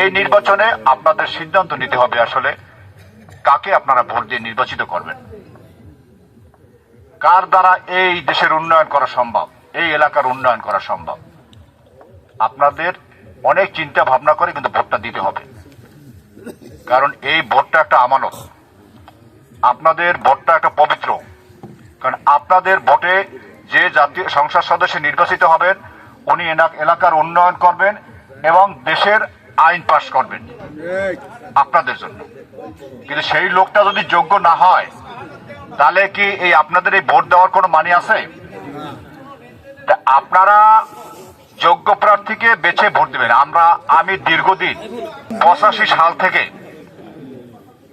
এই নির্বাচনে আপনাদের সিদ্ধান্ত নিতে হবে আসলে কাকে আপনারা ভোট দিয়ে নির্বাচিত করবেন, কার দ্বারা এই দেশের উন্নয়ন করা সম্ভব, এই এলাকার উন্নয়ন করা সম্ভব। আপনাদের অনেক চিন্তা ভাবনা করে কিন্তু ভোটটা দিতে হবে, কারণ এই ভোটটা একটা আমানত। আপনাদের ভোটটা একটা পবিত্র, কারণ আপনাদের ভোটে যে জাতীয় সংসদ সদস্য নির্বাচিত হবেন উনি এলাকার উন্নয়ন করবেন এবং দেশের আইন পাশ করবেন আপনাদের জন্য। কিন্তু সেই লোকটা যদি যোগ্য না হয় তাহলে কি এই আপনাদের এই ভোট দেওয়ার কোনো মানে আছে? আপনারা যোগ্য প্রার্থীকে বেছে ভোট দেবেন। আমি দীর্ঘদিন 85 সাল থেকে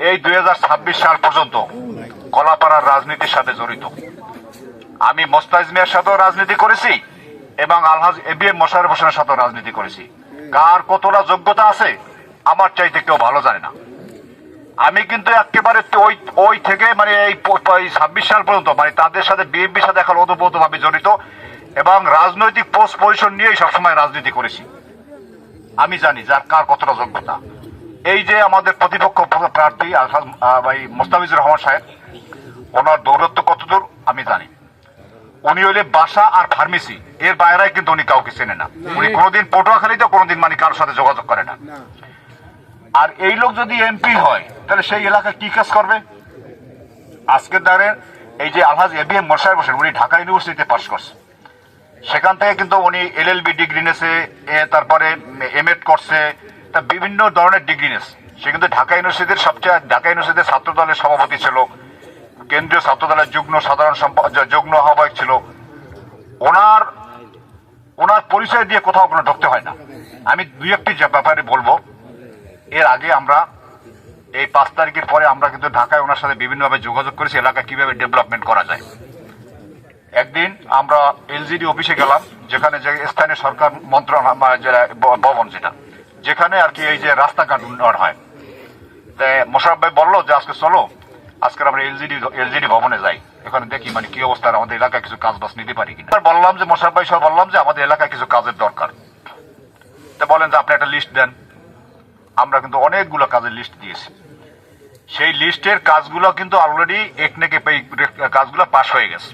এই 2026 সাল পর্যন্ত কলাপাড়ার রাজনীতির সাথে জড়িত। আমি মোস্তাফিজ মিয়ার সাথেও রাজনীতি করেছি এবং আলহাজ এবিএম মোশাররফ হোসেনের সাথেও রাজনীতি করেছি। কার কতটা যোগ্যতা আছে আমার চাইতে কেউ ভালো জানে না। আমি কিন্তু একেবারে ওই থেকে মানে এই 26 সাল পর্যন্ত মানে তাদের সাথে বিএনপির সাথে এখন ওতপ্রোতভাবে জড়িত এবং রাজনৈতিক পোস্ট পজিশন নিয়েই সবসময় রাজনীতি করেছি। আমি জানি যার কার কতটা যোগ্যতা। এই যে আমাদের প্রতিপক্ষ প্রার্থী মোস্তাফিজুর রহমান সাহেব, ওনার দৌরত্ব কতদূর আমি জানি। উনি হইলে বাসা আর ফার্মেসি, এর বাইরে কিন্তু উনি কাউকে চেনে না। উনি কোনোদিন পটুয়াখালীতে কোনোদিন মানে কারোর সাথে যোগাযোগ করে না। আর এই লোক যদি এমপি হয় তাহলে সেই এলাকায় কি কাজ করবে? আজকের দ্বারে এই যে আলহাজ এবিএম মোশাররফ হোসেন, উনি ঢাকা ইউনিভার্সিটিতে পাশ করছে। সেখান থেকে কিন্তু উনি এলএলবি ডিগ্রি নিয়েছে, তারপরে এমএড করছে, তা বিভিন্ন ধরনের ডিগ্রি নিয়েছে। সে কিন্তু ঢাকা ইউনিভার্সিটির ছাত্র দলের সভাপতি ছিল, কেন্দ্রীয় ছাত্র দলের যুগ্ম আহ্বায়ক ছিল। ওনার পরিচয় দিয়ে কোথাও কোনো ঢুকতে হয় না। আমি দুই একটি ব্যাপারে বলবো। এর আগে আমরা এই 5 তারিখের পরে আমরা কিন্তু ঢাকায় ওনার সাথে বিভিন্নভাবে যোগাযোগ করেছি এলাকা কিভাবে ডেভেলপমেন্ট করা যায়। একদিন আমরা এলজিডি অফিসে গেলাম, যেখানে যে স্থানীয় সরকার ভবন যেখানে আর কি এই যে রাস্তাঘাট উন্নয়ন হয়। তাই মোশাররফ ভাই বললো যে আজকে চলো, আজকে আমরা এলজিডি ভবনে যাই, এখানে দেখি মানে কি অবস্থা, আমাদের এলাকায় কিছু কাজ বাজ নিতে পারি কিনা। বললাম যে মোশাররফ ভাই সব বললাম যে আমাদের এলাকায় কিছু কাজের দরকার। তা বলেন যে আপনি একটা লিস্ট দেন। আমরা কিন্তু অনেকগুলো কাজের লিস্ট দিয়েছি। সেই লিস্টের কাজগুলো কিন্তু অলরেডি কাজগুলো পাস হয়ে গেছে।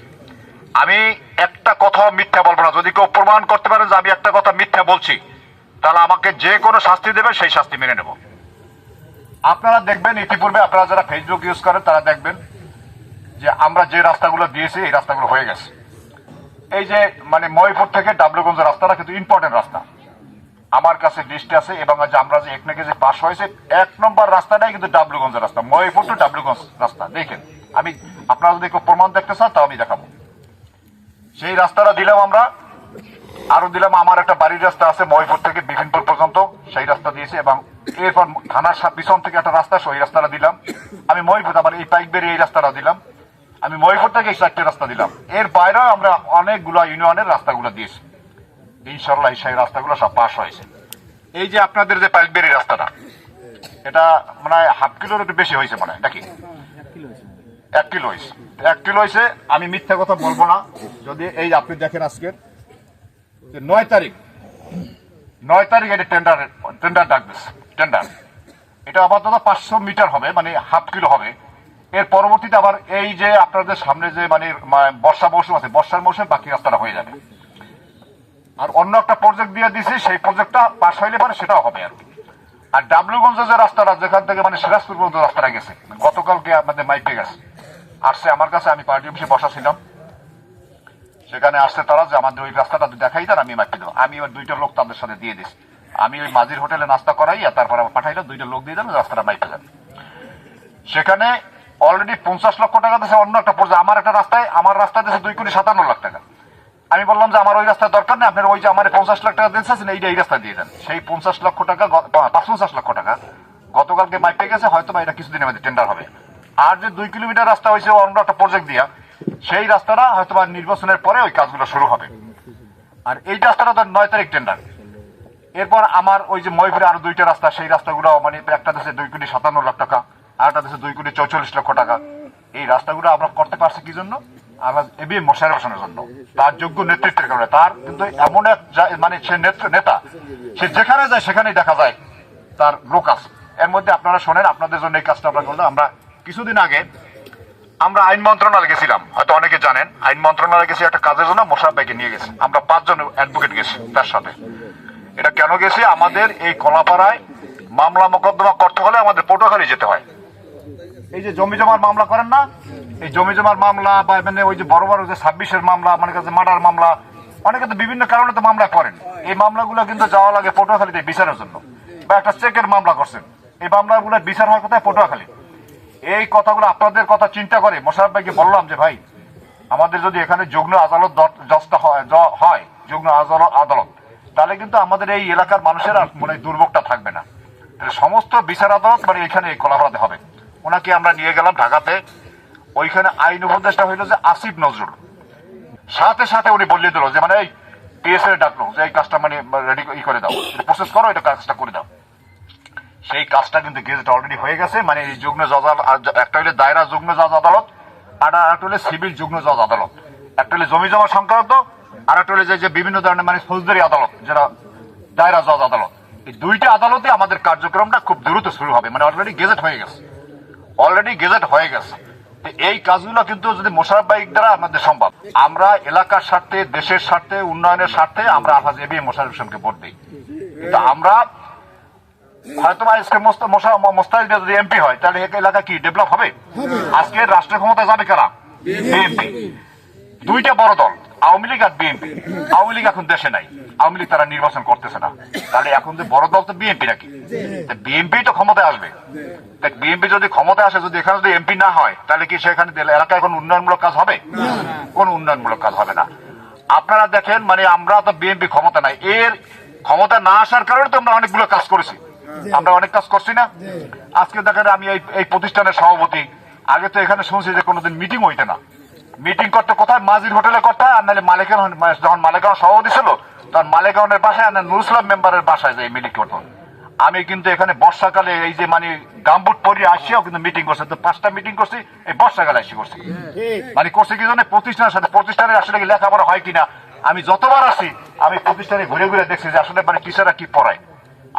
আমি একটা কথা মিথ্যা বলবো না। যদি কেউ প্রমাণ করতে পারে যে আমি একটা কথা মিথ্যা বলছি তাহলে আমাকে যে কোনো শাস্তি দেবে, সেই শাস্তি মেনে নেব। আপনারা দেখবেন, ইতিপূর্বে আপনারা যারা ফেসবুক ইউজ করেন তারা দেখবেন যে আমরা যে রাস্তাগুলো দিয়েছি এই রাস্তাগুলো হয়ে গেছে। এই যে মানে মহিপুর থেকে ডাবলুগঞ্জ রাস্তাটা কিন্তু ইম্পর্টেন্ট রাস্তা, আমার কাছে লিস্ট আছে। এবং আমরা যে একনাকে যে পাস হয়েছে 1 নম্বর রাস্তাটাই কিন্তু ডাবলুগঞ্জের রাস্তা, মহিপুর টু ডাবলুগঞ্জ রাস্তা। দেখেন, আমি আপনারা যদি কেউ প্রমাণ দেখতে চান তাও আমি দেখাবো। সেই রাস্তাটা দিলাম আমরা। আরো দিলাম আমার একটা বাড়ির রাস্তা আছে মহিপুর থেকে বিভিন্নপুর পর্যন্ত, সেই রাস্তা দিয়েছি। এবং এরপর থানার পিছন থেকে একটা রাস্তা, সেই রাস্তাটা দিলাম আমি মহিপুর। আবার এই পাইক বেরিয়ে এই রাস্তাটা দিলাম আমি মহিপুর থেকে, এই 4টে রাস্তা দিলাম। এর বাইরেও আমরা অনেকগুলো ইউনিয়নের রাস্তাগুলো দিয়েছি। ইনশাল্লাহ সেই রাস্তাগুলো সব পাস হয়েছে। এই যে আপনাদের যে পাইকবেরি রাস্তাটা, এটা মানে ½ কিলোর একটু বেশি হয়েছে মনে হয় নাকি? 1 কিলো হয়েছে। 1 কিলো হয়েছে। আমি মিথ্যা কথা বলবো না। যদি এই আপনি দেখেন আজকের 9 তারিখ এটা টেন্ডার ডাকবে। টেন্ডার এটা আপাতত 500 মিটার হবে, মানে ½ কিলো হবে। এর পরবর্তীতে আবার এই যে আপনাদের সামনে যে মানে বর্ষা মৌসুম আছে, বর্ষার মৌসুমে বাকি রাস্তাটা হয়ে যাবে। আর অন্য একটা প্রজেক্ট দিয়ে দিছি, সেই প্রজেক্টটা পাস হইলে পারে সেটাও হবে আর কি। আর ডাবলুগঞ্জের যে রাস্তাটা, যেখান থেকে মানে সিরাজপুর পর্যন্ত রাস্তাটা গেছে, গতকালকে আপনাদের মাইপে গেছে, আসছে আমার কাছে। আমি পার্টি অফিসে বসা ছিলাম, সেখানে আসছে তারা যে আমাদের ওই রাস্তাটা দেখাই দেন, আমি মাইপে দেবো। আমি ওই 2টা লোক তাদের সাথে দিয়ে দিচ্ছি। আমি ওই মাঝির হোটেলে নাস্তা করাই আর তারপর আবার পাঠাইলাম, 2টা লোক দিয়ে দেন, রাস্তাটা মাইপে যান। সেখানে অলরেডি 50 লক্ষ টাকা দিয়েছে অন্য একটা প্রজেক্ট। আমার রাস্তায় দিয়েছে 2,57 লাখ টাকা। আমি বললাম যে আমার ওই রাস্তার দরকার নেই, আপনার ওই যে আমার 50 লাখ টাকা দিয়েছেন এই রাস্তা দিয়ে দেন। সেই 50 লক্ষ টাকা 55 লক্ষ টাকা গতকালকে মাইপে গেছে। হয়তো বা এটা কিছুদিনের মধ্যে টেন্ডার হবে। আর যে 2 কিলোমিটার রাস্তা হয়েছে অন্য একটা প্রজেক্ট দিয়া, সেই রাস্তাটা হয়তো বা নির্বাচনের পরে ওই কাজগুলো শুরু হবে। আর এই রাস্তাটা তো 9 তারিখ টেন্ডার। এরপর আমার ওই যে মহিপুরে আরো 2টা রাস্তা, সেই রাস্তাগুলো মানে একটা দেশে 2,57 লাখ টাকা, আর একটা দেশে 2,44 লক্ষ টাকা। এই রাস্তাগুলো আমরা করতে পারছি কি জন্য? আমরা এবিএম মোশাররফ হোসেনের জন্য, তার যোগ্য নেতৃত্বের কারণে। তার কিন্তু এমন এক মানে সে নেতা, সে যেখানে যায় সেখানেই দেখা যায় তার লোক আছে। এর মধ্যে আপনারা শোনেন, আপনাদের জন্য এই কাজটা আমরা করলাম। আমরা কিছুদিন আগে আমরা আইন মন্ত্রণালয়ে গেছিলাম, হয়তো অনেকে জানেন, আইন মন্ত্রণালয়ে গেছি একটা কাজের জন্য। মোশাররফ ভাইকে নিয়ে গেছি আমরা, 5 জন অ্যাডভোকেট গেছি তার সাথে। এটা কেন গেছি, আমাদের এই কলাপাড়ায় মামলা মোকদ্দমা করতে হলে আমাদের পটুয়াখালী যেতে হয়। এই যে জমি জমার মামলা করেন না, এই জমি জমার মামলা বা মানে ওই যে বড় বড় যে 26-এর মামলা, মানে কাছে মার্ডার মামলা, অনেকে তো বিভিন্ন কারণে তো মামলা করেন। এই মামলাগুলো কিন্তু যাওয়া লাগে পটুয়াখালীতে বিচারের জন্য। বা একটা চেকের মামলা করছেন, এই মামলাগুলো বিচার হয় কোথায়? পটুয়াখালী। এই কথাগুলো আপনাদের কথা চিন্তা করে মোশাররফ ভাইকে বললাম যে ভাই, আমাদের যদি এখানে যুগ্ম আদালত হয়, যুগ্ম আদালত, তাহলে কিন্তু আমাদের এই এলাকার মানুষের আর মানে দুর্ভোগটা থাকবে না। সমস্ত বিচার আদালত মানে এখানে এই কলাপাড়াতে হবে। ওনাকে আমরা নিয়ে গেলাম ঢাকাতে। ওইখানে আইন উপদেষ্টা হইল যে আসিফ নজরুল। সাথে সাথে উনি বলিয়ে দিল যে মানে এই পিএসএ ডাকলো যে এই কাজটা মানে রেডি করে দাও, প্রসেস করো, এটা কাজটা করে দাও। সেই কাজটা কিন্তু গেজেট অলরেডি হয়ে গেছে। মানে এই যুগ্ম জজ, একটা হইলে দায়রা যুগ্ম জজ আদালত, আর একটা হলে সিভিল যুগ্ম জজ আদালত। একটা হলে জমি জমা সংক্রান্ত, আর একটা হলে যে বিভিন্ন ধরনের মানে ফৌজদারি আদালত, যেটা দায়রা জজ আদালত। এই দুইটা আদালতে আমাদের কার্যক্রমটা খুব দ্রুত শুরু হবে। মানে অলরেডি গেজেট হয়ে গেছে, অলরেডি গেজেট হয়ে গেছে। এই কাজগুলো কিন্তু যদি মোশাররফ ভাই দ্বারা আমাদের সম্ভব। আমরা এলাকার স্বার্থে, দেশের স্বার্থে, উন্নয়নের স্বার্থে আমরা আলহাজ এ বি এম মোশাররফ হোসেনকে ভোট দিই। কিন্তু আমরা হয়তো আজকে মোস্তাফিজ যদি এমপি হয়, তাহলে এলাকা কি ডেভেলপ হবে? আজকে রাষ্ট্রের ক্ষমতায় যাবে কারা? বিএনপি। দুইটা বড় দল, আওয়ামী লীগ আর বিএনপি। আওয়ামী লীগ এখন দেশে নাই, আওয়ামী লীগ তারা নির্বাচন করতেছে না। তাহলে এখন যে বড় দল তো বিএনপি নাকি? বিএনপি তো ক্ষমতায় আসবে। বিএনপি যদি ক্ষমতায় আসে, যদি এখানে যদি এমপি না হয়, তাহলে কি সেখানে এলাকায় কোনো উন্নয়নমূলক কাজ হবে? কোনো উন্নয়নমূলক কাজ হবে না। আপনারা দেখেন, মানে আমরা তো বিএনপি ক্ষমতা নাই, এর ক্ষমতা না আসার কারণে তো আমরা অনেকগুলো কাজ করেছি। আমরা অনেক কাজ করছি না? আজকে দেখেন, আমি এই প্রতিষ্ঠানের সভাপতি। আগে তো এখানে শুনছি যে কোনোদিন মিটিং হইতে না। মিটিং করতে কোথায়? মাজির হোটেলে করতে হয়। আর নাহলে মালিকান, যখন মালিকান সভাপতি ছিল তখন মালিকানের বাসায়, আর নুরুসলাম মেম্বারের বাসায় যে মিটিং করতো। আমি কিন্তু এখানে বর্ষাকালে এই যে মানে গামবুট পরিয়ে আসিও কিন্তু মিটিং করছে। তো 5টা মিটিং করছি এই বর্ষাকালে আসি করছি। মানে করছে কি জন্য? প্রতিষ্ঠানের সাথে, প্রতিষ্ঠানের আসলে লেখাপড়া হয় কিনা। আমি যতবার আসি, আমি প্রতিষ্ঠানে ঘুরে ঘুরে দেখছি যে আসলে মানে টিচাররা কি পড়ায়।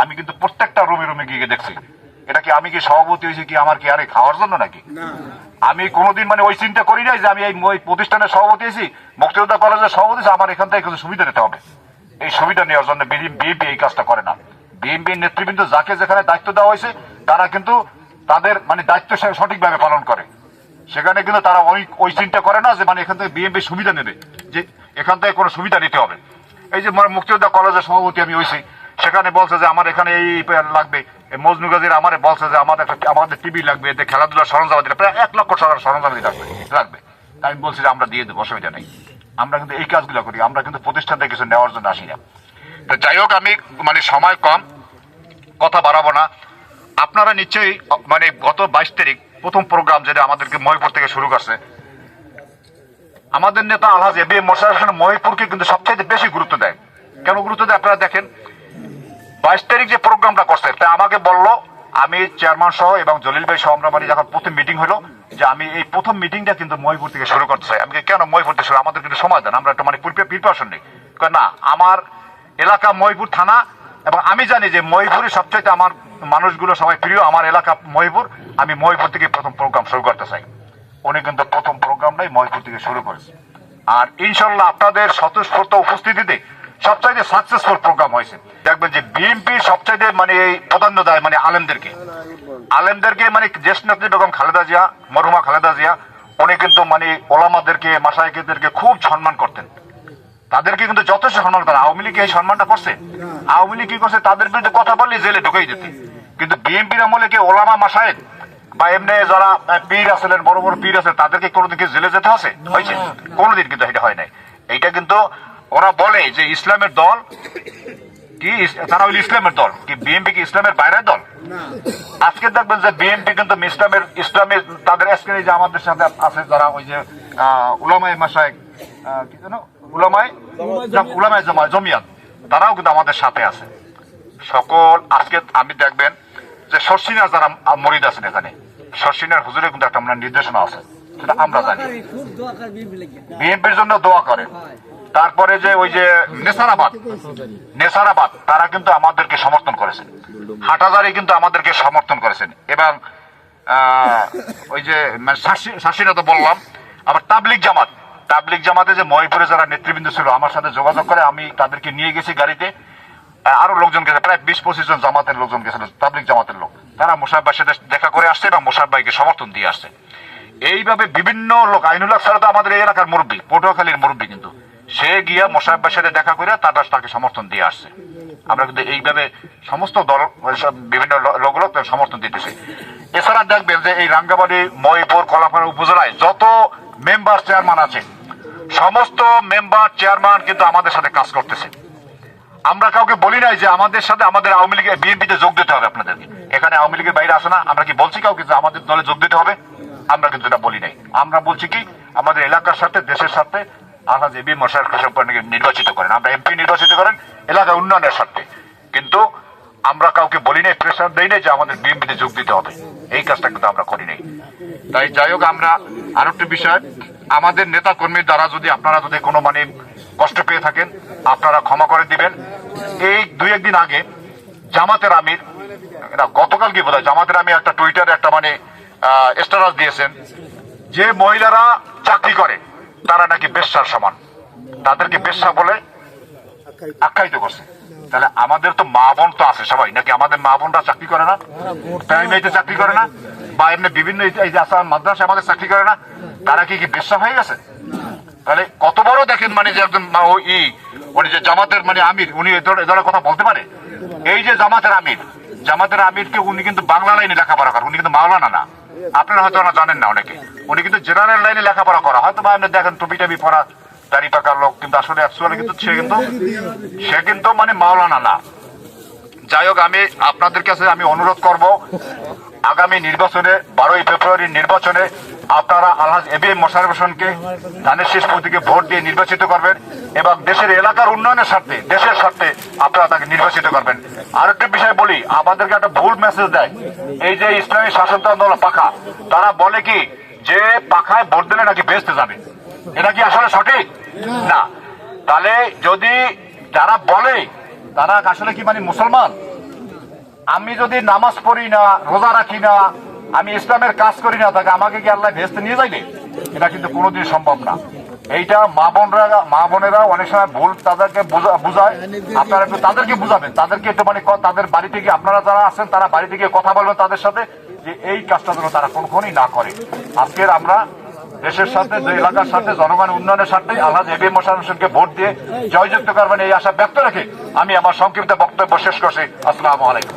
আমি কিন্তু প্রত্যেকটা রুমে রুমে গিয়ে দেখছি। এটা কি আমি কি সভাপতি হয়েছি কি আমার কি আরে খাওয়ার জন্য নাকি? আমি কোনোদিন মানে ওই চিন্তা করি নাই যে আমি এই প্রতিষ্ঠানের সভাপতি হয়েছি, মুক্তিযোদ্ধা কলেজের সভাপতি, আমার এখান থেকে কিছু সুবিধা নিতে হবে। এই সুবিধা নেওয়ার জন্য বিএনপি এই কাজটা করে না। বিএনপি নেতৃবৃন্দ যাকে যেখানে দায়িত্ব দেওয়া হয়েছে, তারা কিন্তু তাদের মানে দায়িত্ব সঠিকভাবে পালন করে। সেখানে কিন্তু তারা ওই চিন্তা করে না যে মানে এখান থেকে বিএনপি সুবিধা নেবে, যে এখান থেকে কোনো সুবিধা নিতে হবে। এই যে মুক্তিযোদ্ধা কলেজের সভাপতি আমি হয়েছি, সেখানে বলছে যে আমার এখানে এই লাগবে। মজনু গাজীর আমারে বলছে যে আমাদের টিভি লাগবে, এতে খেলাধুলার সরঞ্জাম দিলে প্রায় 1 লক্ষ টাকার সরঞ্জাম লাগবে। আমি বলছি যে আমরা দিয়ে দেবো, অসুবিধা নেই। আমরা কিন্তু এই কাজগুলো করি, আমরা কিন্তু প্রতিষ্ঠান থেকে কিছু নেওয়ার জন্য আসি না। তো যাই হোক, আমি মানে সময় কম, কথা বাড়াবো না। আপনারা নিশ্চয়ই মানে গত 22 তারিখ প্রথম প্রোগ্রাম যেটা আমাদেরকে মহিপুর থেকে শুরু করছে, আমাদের নেতা আলহাজ A B M Mosharraf Hossain মহিপুরকে কিন্তু সবচেয়ে বেশি গুরুত্ব দেয়। কেন গুরুত্ব দেয় আপনারা দেখেন। 22 তারিখ যে প্রোগ্রামটা করছে, তা আমাকে বললো, আমি চেয়ারম্যান সহ এবং জলিল ভাই সহ আমরা মানে যখন প্রথম মিটিং হলো, যে আমি এই প্রথম মিটিংটা কিন্তু মহিপুর থেকে শুরু করতে চাই। আমি কেন মহিপুর থেকে শুরু? আমাদের কিন্তু সময় দেন, আমরা একটা মানে প্রিপারেশন নেই। না, আমার এলাকা মহিপুর থানা, এবং আমি জানি যে মহিপুরের সবচাইতে আমার মানুষগুলো সবাই প্রিয়, আমার এলাকা মহিপুর। আমি মহিপুর থেকে প্রথম প্রোগ্রাম শুরু করতে চাই। উনি কিন্তু প্রথম প্রোগ্রামটাই মহিপুর থেকে শুরু করেছে। আর ইনশাল্লাহ আপনাদের স্বতঃস্ফূর্ত উপস্থিতিতে সবচাইতে সাকসেসফুল প্রোগ্রাম হয়েছে। দেখবেন যে বিএনপি সবচাইতে মানে এই প্রাধান্য দেয় মানে আলেমদেরকে মানে জ্যেষ্ঠ নেত্রী বেগম খালেদা জিয়া, মরহুমা খালেদা জিয়া, উনি কিন্তু মানে ওলামাদেরকে, মাশায়েখদেরকে খুব সম্মান করতেন। তাদেরকে কিন্তু যথেষ্ট সম্মান করেন। আওয়ামী লীগ এই সম্মানটা করছে? আওয়ামী লীগ কি করছে? তাদের বিরুদ্ধে কথা বললে জেলে ঢুকেই যেত। কিন্তু বিএনপির আমলে কি ওলামা, মাশায়েখ বা এমনি যারা পীর আছিলেন, বড় বড় পীর আছে, তাদেরকে কোনোদিন কি জেলে যেতে হয়েছে? কোনোদিন কিন্তু এটা হয় নাই। এইটা কিন্তু ওরা বলে যে ইসলামের দল কি, তারা হইল ইসলামের দল। কি বিএনপি কি ইসলামের বাইরের দল? আজকে দেখবেন যে বিএনপি কিন্তু ইসলামের তাদের আজকে যে আমাদের সাথে আছে যারা ওই যে উলামায়ে মাশায়েখ, কি যেন উলামায়ে জমিয়াত, তারাও কিন্তু আমাদের সাথে আছে সকল। আজকে আমি দেখবেন যে শর্ষিনার যারা মরিদ আছেন, এখানে শর্ষিনার হুজুরে কিন্তু একটা নির্দেশনা আছে, সেটা আমরা জানি। বিএনপির জন্য দোয়া করে। তারপরে যে ওই যে নেসারাবাদ তারা কিন্তু আমাদেরকে সমর্থন করেছেন, হাটহাজারী কিন্তু আমাদেরকে সমর্থন করেছেন, এবং ওই যে শাসিনা তো বললাম। আবার তাবলিগ জামাতে যে মহিপুরে যারা নেতৃবৃন্দ ছিল আমার সাথে যোগাযোগ করে, আমি তাদেরকে নিয়ে গেছি গাড়িতে, আরো লোকজন গেছে, প্রায় 20-25 জন জামাতের লোকজন গেছিল, তাবলিগ জামাতের লোক। তারা মোশাররফ ভাইয়ের সাথে দেখা করে আসছে এবং মোশাররফ ভাইকে সমর্থন দিয়ে আসছে। এইভাবে বিভিন্ন লোক, আইনুল্লাহ স্যার তো আমাদের এই এলাকার মুরব্বী, পটুয়াখালীর মুরব্বী, কিন্তু সে গিয়া মোশাররফ ভাইয়ের সাথে দেখা করে তাকে সমর্থন দিয়ে আসছে। আমরা কিন্তু এইভাবে সমস্ত দল বিভিন্ন লোকগুলো সমর্থন দিতেছি। এছাড়া দেখবেন যে এই রাঙ্গাবাড়ি, মহিপুর, কলাপাড়া উপজেলায় যত মেম্বার চেয়ারম্যান আছে, সমস্ত মেম্বার চেয়ারম্যান কিন্তু আমাদের সাথে কাজ করতেছে। আমরা কাউকে বলি নাই যে আমাদের সাথে আমাদের আওয়ামী লীগের বিএনপিতে যোগ দিতে হবে আপনাদেরকে। এখানে আওয়ামী লীগের বাইরে আসে না, আমরা কি বলছি কাউকে যে আমাদের দলে যোগ দিতে হবে? আমরা কিন্তু এটা বলি নাই। আমরা বলছি কি, আমাদের এলাকার সাথে, দেশের সাথে আলহাজ এবি মোশাররফ হোসেনকে নির্বাচিত করেন, আমরা এমপি নির্বাচিত করেন এলাকার উন্নয়নের স্বার্থে। কিন্তু আমরা কাউকে বলি নাই, প্রেশার দেই নাই যে আমাদের বিএনপিতে যোগ দিতে হবে, এই কাজটা কিন্তু আমরা করি নাই। তাই যাই হোক, আমরা আরেকটি বিষয়, আমাদের নেতা কর্মীর দ্বারা যদি আপনারা যদি কোনো কষ্ট পেয়ে থাকেন, আপনারা ক্ষমা করে দিবেন। এই 2-1 দিন আগে জামাতের আমির, গতকাল কি বোধহয় জামাতের আমির একটা টুইটারে একটা স্ট্যাটাস দিয়েছেন যে মহিলারা চাকরি করে তারা নাকি বেশ্যার সমান, তাদেরকে বেশ্যা বলে আখ্যায়িত করছে। তাহলে আমাদের তো মা বোন তো আছে সবাই, নাকি আমাদের মা বোনরা চাকরি করে না? প্রাইমারিতে চাকরি করে না? বা এমনি বিভিন্ন মাদ্রাসা আমাদের চাকরি করে না? তারা কি বেশ্যা হয়ে গেছে? তাহলে কত বড় দেখেন, যে একজন উনি যে জামাতের আমির, উনি এ ধরনের কথা বলতে পারে? এই যে জামাতের আমিরকে উনি কিন্তু বাংলা লাইনে লেখাপড়া করেন, উনি কিন্তু মাওলানা না। আপনারা হয়তো জানেন না অনেকে, উনি কিন্তু জেনারেল লাইনে লেখাপড়া করা, হয়তো বা আপনি দেখেন টুপি টাপি পরা, দাড়ি পাকার লোক, কিন্তু আসলে অ্যাকচুয়ালি কিন্তু সে কিন্তু মাওলানা না। যাই হোক, আমি আপনাদের কাছে আমি অনুরোধ করব, আগামী নির্বাচনে 12ই ফেব্রুয়ারির নির্বাচনে আপনারা আলহাজ এবি মোশাররফ হোসেনকে ধানের শীষ প্রতীকে ভোট দিয়ে নির্বাচিত করবেন এবং দেশের এলাকার উন্নয়নের স্বার্থে, দেশের স্বার্থে আপনারা তাকে নির্বাচিত করবেন। আরেকটি বিষয় বলি, আমাদেরকে একটা ভুল মেসেজ দেয় এই যে ইসলামী শাসনতন্ত্র পাখা, তারা বলে কি যে পাখায় ভোট দিলে নাকি বেহেশতে যাবে। এটা কি আসলে সঠিক না? তাহলে যদি যারা বলে তারা আসলে কি মুসলমান? আমি যদি নামাজ পড়ি না, রোজা রাখি না, আমি ইসলামের কাজ করি না, তাকে আমাকে কি আল্লাহ বেহেশতে নিয়ে যাইবে? এটা কিন্তু কোনোদিন সম্ভব না। এইটা মা বোনেরা অনেক সময় ভুল তাদেরকে বুঝায়, আপনারা একটু তাদেরকে বুঝাবেন, তাদেরকে একটু তাদের বাড়িতে গিয়ে, আপনারা যারা আছেন তারা বাড়িতে গিয়ে কথা বলবেন তাদের সাথে, যে এই কাজটা যেন তারা কোনোক্ষণই না করে। আজকের আমরা দেশের সাথে, এলাকার সাথে, জনগণের উন্নয়নের স্বার্থে আলহাজ এবি মোশাররফ হোসেনকে ভোট দিয়ে জয়যুক্ত করবেন, এই আশা ব্যক্ত রেখে আমি আমার সংক্ষিপ্ত বক্তব্য শেষ করছি। আসসালামু আলাইকুম।